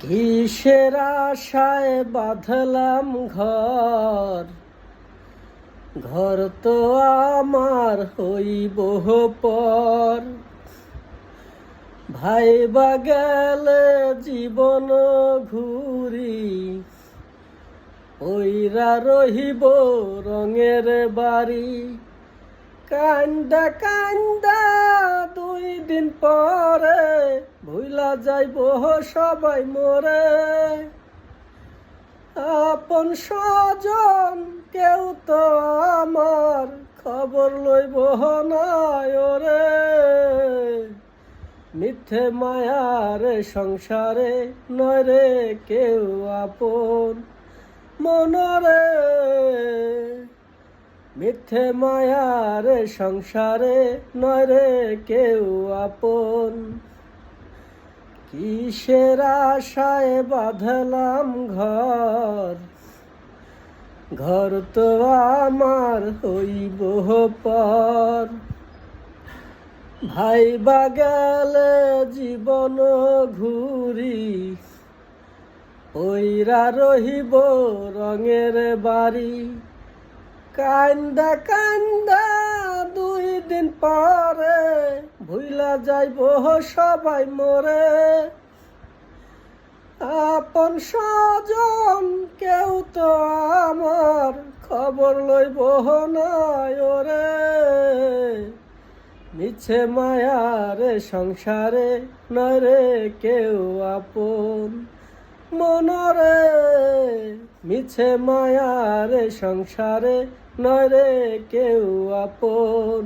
কিসের আশায় বাঁধলাম ঘর, ঘর তো আমার হইব পর। ভাইবা গেলে জীবন ঘুরি, ওইরা রহিব রঙের বাড়ি। কান্দা কান্দা 2 দিন পরে ভুলা যাইব সবাই মোরে। আপন স্বজন কেউ তো আমার খবর লইব না ওরে। মিথ্যে মায়ার সংসারে নয় রে কেউ আপন মনরে। মিথ্যে মায়ার সংসারে নয় রে কেউ আপন। কিসের আশায় বাঁধলাম ঘর, ঘর তো আমার হইব পর। ভাইবা গেলে জীবন ঘুরি, ওইরা রহিব রঙের বাড়ি। কান্দা কান্দা 2 দিন পরে ভুলা যাইব সবাই মোরে। আপন স্বজন কেউ তো আমার খবর লইব না ওরে। মিছে মায়ার সংসারে নয় রে কেউ আপন মনরে। মিছে মায়ার সংসারে নয় রে কেউ আপন।